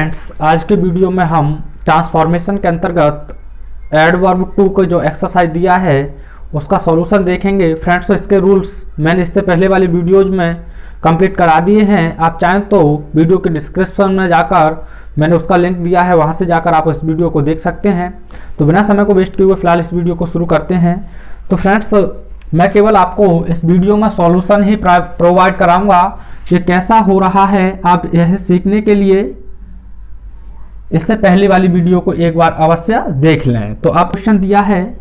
Friends, आज के video में हम ट्रांसफॉर्मेशन के अंतर्गत एडवर्ब टू को जो एक्सरसाइज दिया है उसका सॉल्यूशन देखेंगे। फ्रेंड्स, तो इसके रूल्स मैंने इससे पहले वाली वीडियोज में कंप्लीट करा दिए हैं। आप चाहें तो वीडियो के डिस्क्रिप्शन में जाकर मैंने उसका लिंक दिया है, वहां से जाकर आप इस वीडियो को देख सकते हैं। तो बिना समय को वेस्ट किए हुए फिलहाल इस वीडियो को शुरू करते हैं। तो फ्रेंड्स, मैं केवल आपको इस वीडियो में सॉल्यूशन ही प्रोवाइड कराऊंगा। ये कैसा हो रहा है आप यह सीखने के लिए इससे पहले वाली वीडियो को एक बार अवश्य देख लें। तो आप क्वेश्चन दिया है,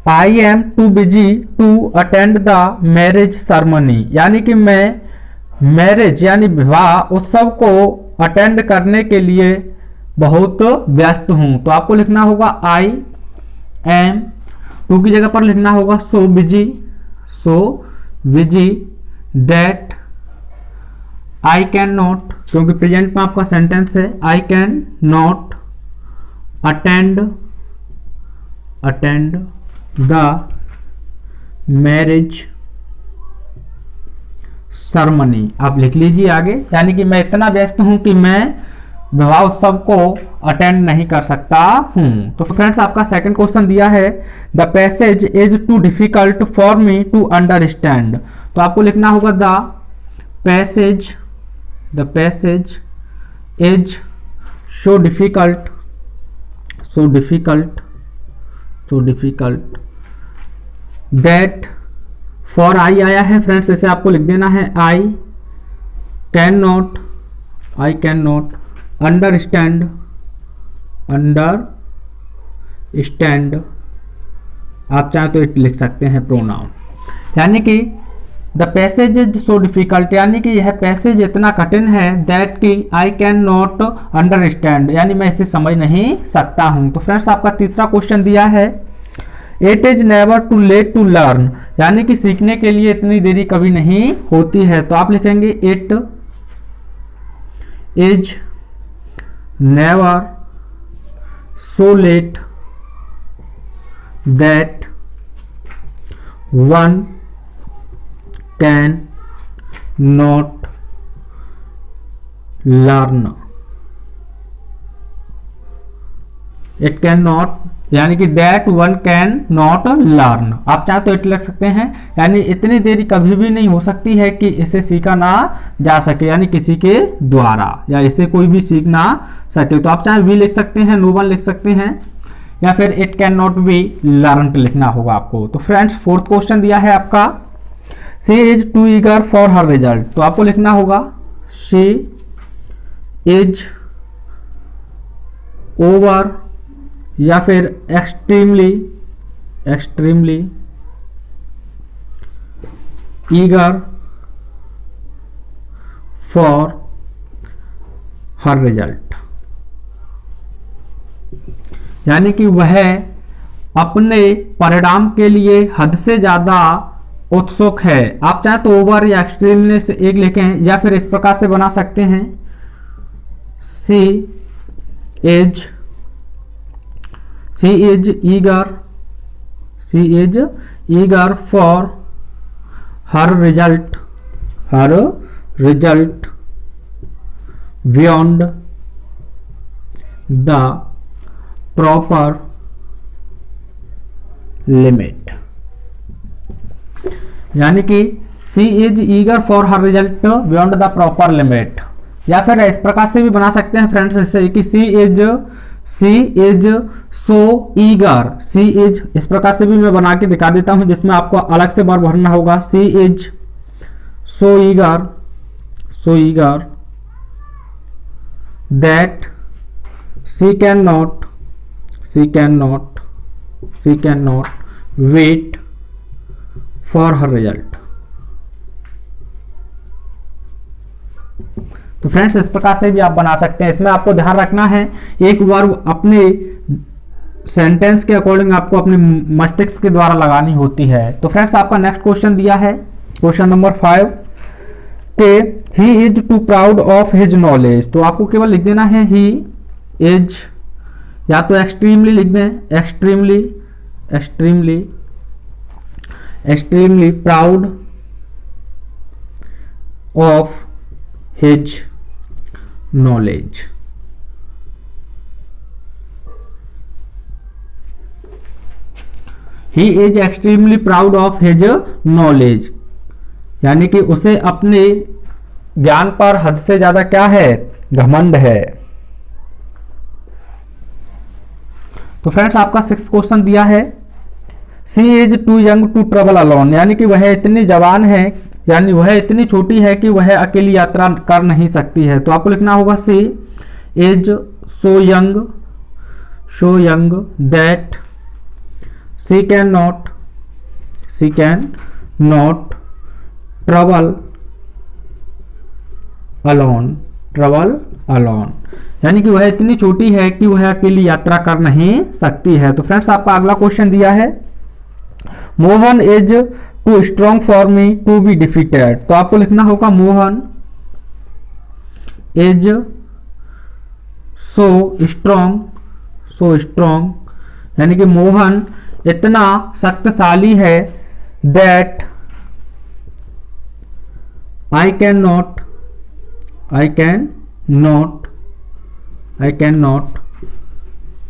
I am too busy to attend the marriage ceremony, यानी कि मैं मैरिज यानी विवाह उत्सव को अटेंड करने के लिए बहुत व्यस्त हूं। तो आपको लिखना होगा आई एम, टू की जगह पर लिखना होगा so busy that I can not, क्योंकि प्रेजेंट में आपका सेंटेंस है, I can not attend the marriage ceremony. आप लिख लीजिए आगे, यानी कि मैं इतना व्यस्त हूं कि मैं विवाह उत्सव को अटेंड नहीं कर सकता हूं। तो फ्रेंड्स, आपका सेकंड क्वेश्चन दिया है, the passage is too difficult for me to understand. तो आपको लिखना होगा the passage is so difficult that, for आई आया है फ्रेंड्स, इसे आपको लिख देना है आई कैन नॉट अंडरस्टैंड। आप चाहें तो इट लिख सकते हैं प्रोनाउन, यानी कि the passage is so difficult, यानी कि यह पैसेज इतना कठिन है, दैट कि आई कैन नॉट अंडरस्टैंड, यानी मैं इसे समझ नहीं सकता हूं। तो फ्रेंड्स, आपका तीसरा क्वेश्चन दिया है, it is never too late to learn, यानी कि सीखने के लिए इतनी देरी कभी नहीं होती है। तो आप लिखेंगे it is never so let that one can not learn. It can not, यानी कि that one can not learn. आप चाहे तो इट लिख सकते हैं, यानी इतनी देरी कभी भी नहीं हो सकती है कि इसे सीखा ना जा सके, यानी किसी के द्वारा, या इसे कोई भी सीख ना सके। तो आप चाहे भी लिख सकते हैं, नो वन लिख सकते हैं, या फिर it can not be learn लिखना होगा आपको। तो फ्रेंड्स, फोर्थ क्वेश्चन दिया है आपका, she is too eager for her result. तो आपको लिखना होगा शी इज ओवर, या फिर extremely eager for her result, यानी कि वह अपने परिणाम के लिए हद से ज्यादा उत्सुक है। आप चाहे तो ओवर या एक्सट्रीमली से एक लिखें, या फिर इस प्रकार से बना सकते हैं, she is eager for her result beyond the proper limit, यानी कि she is eager for her result beyond the proper limit. या फिर इस प्रकार से भी बना सकते हैं फ्रेंड्स, जैसे कि she is so eager, she is, इस प्रकार से भी मैं बना के दिखा देता हूं, जिसमें आपको अलग से बार भरना होगा, she is so eager that she can not wait for her result. तो फ्रेंड्स, इस प्रकार से भी आप बना सकते हैं। इसमें आपको ध्यान रखना है, एक वर्ब अपने सेंटेंस के अकॉर्डिंग आपको अपने मस्तिष्क के द्वारा लगानी होती है। तो फ्रेंड्स, आपका नेक्स्ट क्वेश्चन दिया है, क्वेश्चन नंबर 5, के he is too proud of his knowledge. तो आपको केवल लिख देना है ही इज, या तो एक्सट्रीमली लिख दें, extremely proud of his knowledge. He is extremely proud of his knowledge. यानी कि उसे अपने ज्ञान पर हद से ज्यादा क्या है, घमंड है। तो फ्रेंड्स आपका 6th क्वेश्चन दिया है, she is too young to travel alone, यानी कि वह इतनी जवान है, यानी वह इतनी छोटी है कि वह अकेली यात्रा कर नहीं सकती है। तो आपको लिखना होगा she is so young that she can not travel alone, यानी कि वह इतनी छोटी है कि वह अकेली यात्रा कर नहीं सकती है। तो फ्रेंड्स आपका अगला क्वेश्चन दिया है, Mohan is too strong for me to be defeated. तो आपको लिखना होगा मोहन इज सो स्ट्रॉन्ग, यानी कि मोहन इतना शक्तिशाली है, that I can not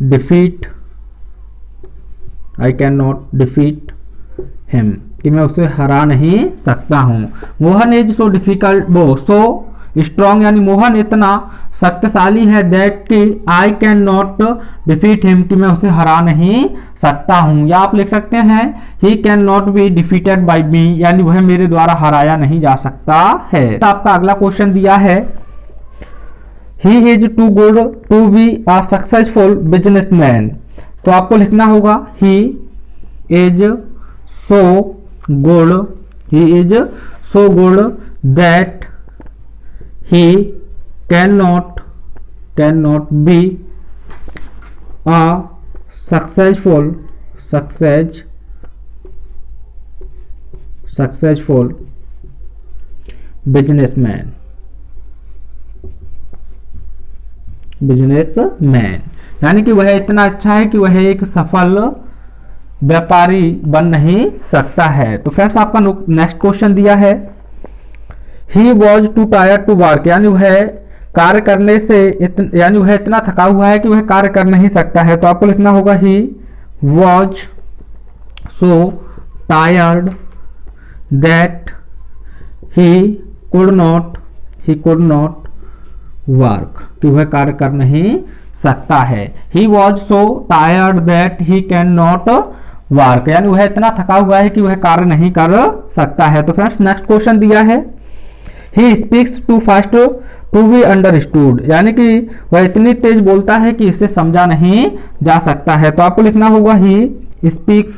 defeat him, कि मैं उसे हरा नहीं सकता हूं। Mohan is so so strong, यानी मोहन इतना शक्तिशाली है, दैट कि I can not defeat him, कि मैं उसे हरा नहीं सकता हूं। या आप लिख सकते हैं he can not be defeated by me, यानी वह मेरे द्वारा हराया नहीं जा सकता है। तो आपका अगला क्वेश्चन दिया है, he is too good to be a successful businessman. तो आपको लिखना होगा he is so good that he cannot be a successful businessman, यानी कि वह इतना अच्छा है कि वह एक सफल व्यापारी बन नहीं सकता है। तो फ्रेंड्स आपका नेक्स्ट क्वेश्चन दिया है, he was too tired to work, यानी वह कार्य करने से यानी वह इतना थका हुआ है कि वह कार्य कर नहीं सकता है। तो आपको लिखना होगा he was so tired that he could not work, कि वह कार्य कर नहीं सकता है। He was so tired that he can not work, यानी वह इतना थका हुआ है कि वह कार्य नहीं कर सकता है। तो फ्रेंड्स नेक्स्ट क्वेश्चन दिया है, he speaks too fast to be understood, यानी कि वह इतनी तेज बोलता है कि इसे समझा नहीं जा सकता है। तो आपको लिखना होगा he speaks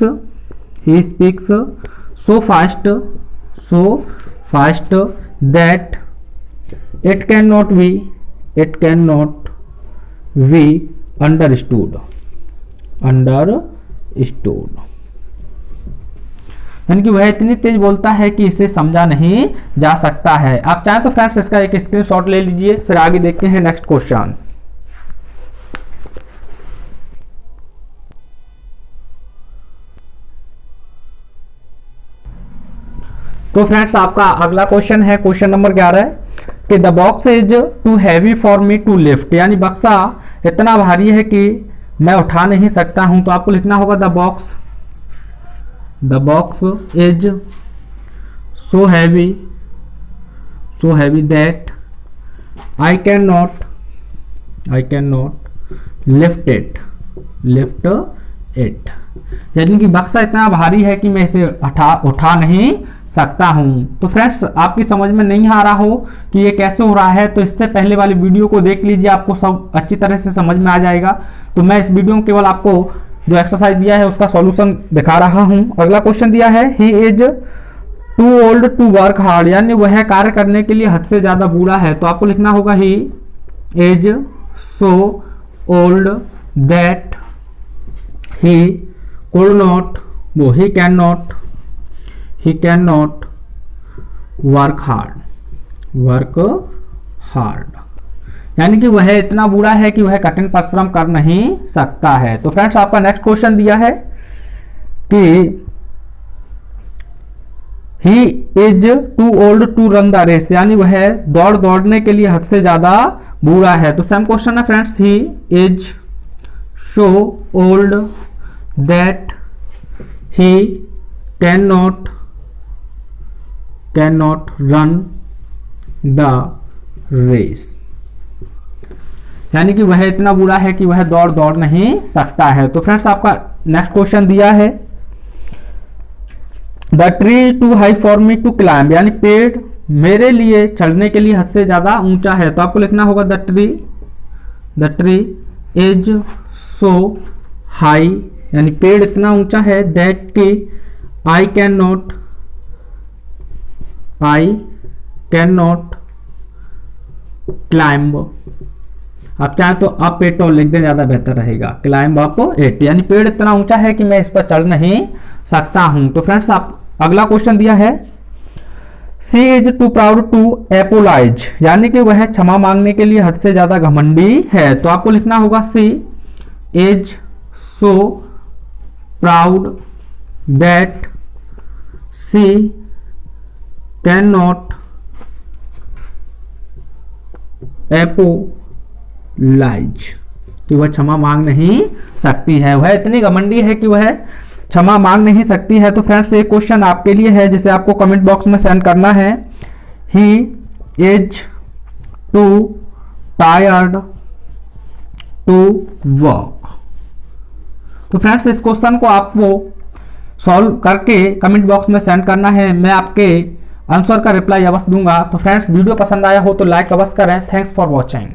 so fast that it can not B understood, यानी कि वह इतनी तेज बोलता है कि इसे समझा नहीं जा सकता है। आप चाहें तो फ्रेंड्स इसका एक स्क्रीनशॉट ले लीजिए, फिर आगे देखते हैं नेक्स्ट क्वेश्चन। तो फ्रेंड्स आपका अगला क्वेश्चन है क्वेश्चन नंबर 11 कि the box is too heavy for me to lift, यानी बक्सा इतना भारी है कि मैं उठा नहीं सकता हूं। तो आपको लिखना होगा the box is so heavy that I cannot lift it, यानी कि बक्सा इतना भारी है कि मैं इसे उठा नहीं सकता हूं। तो फ्रेंड्स आपकी समझ में नहीं आ रहा हो कि ये कैसे हो रहा है, तो इससे पहले वाली वीडियो को देख लीजिए, आपको सब अच्छी तरह से समझ में आ जाएगा। तो मैं इस वीडियो में केवल आपको जो एक्सरसाइज दिया है उसका सॉल्यूशन दिखा रहा हूं। अगला क्वेश्चन दिया है, he is too old to work hard, यानी वह कार्य करने के लिए हद से ज्यादा बूढ़ा है। तो आपको लिखना होगा he is so old that he can not work hard, यानी कि वह इतना बूढ़ा है कि वह कठिन परिश्रम कर नहीं सकता है। तो फ्रेंड्स आपका नेक्स्ट क्वेश्चन दिया है कि he is too old to run the race, यानी वह दौड़ने के लिए हद से ज्यादा बूढ़ा है। तो सेम क्वेश्चन है friends, he is so old that he can not run the race, यानी कि वह इतना बूढ़ा है कि वह दौड़ नहीं सकता है। तो फ्रेंड्स आपका नेक्स्ट क्वेश्चन दिया है, the tree too high for me to climb, यानी पेड़ मेरे लिए चढ़ने के लिए हद से ज्यादा ऊंचा है। तो आपको लिखना होगा the tree is so high, यानी पेड़ इतना ऊंचा है, दैट कि आई कैन नॉट क्लाइंब। आप चाहे तो अप इट और लिख दें, ज्यादा बेहतर रहेगा, क्लाइंब अप इट, यानी पेड़ इतना ऊंचा है कि मैं इस पर चढ़ नहीं सकता हूं। तो फ्रेंड्स आप अगला क्वेश्चन दिया है, she is too proud to एपोलाइज, यानी कि वह क्षमा मांगने के लिए हद से ज्यादा घमंडी है। तो आपको लिखना होगा she is so proud that she can not apologise, कि वह क्षमा मांग नहीं सकती है, वह इतनी घमंडी है कि वह क्षमा मांग नहीं सकती है। तो फ्रेंड्स एक क्वेश्चन आपके लिए है जिसे आपको कमेंट बॉक्स में सेंड करना है, he is too tired to work. तो फ्रेंड्स इस क्वेश्चन को आपको सॉल्व करके कमेंट बॉक्स में सेंड करना है, मैं आपके आंसर का रिप्लाई अवश्य दूंगा। तो फ्रेंड्स वीडियो पसंद आया हो तो लाइक अवश्य करें। Thanks for watching.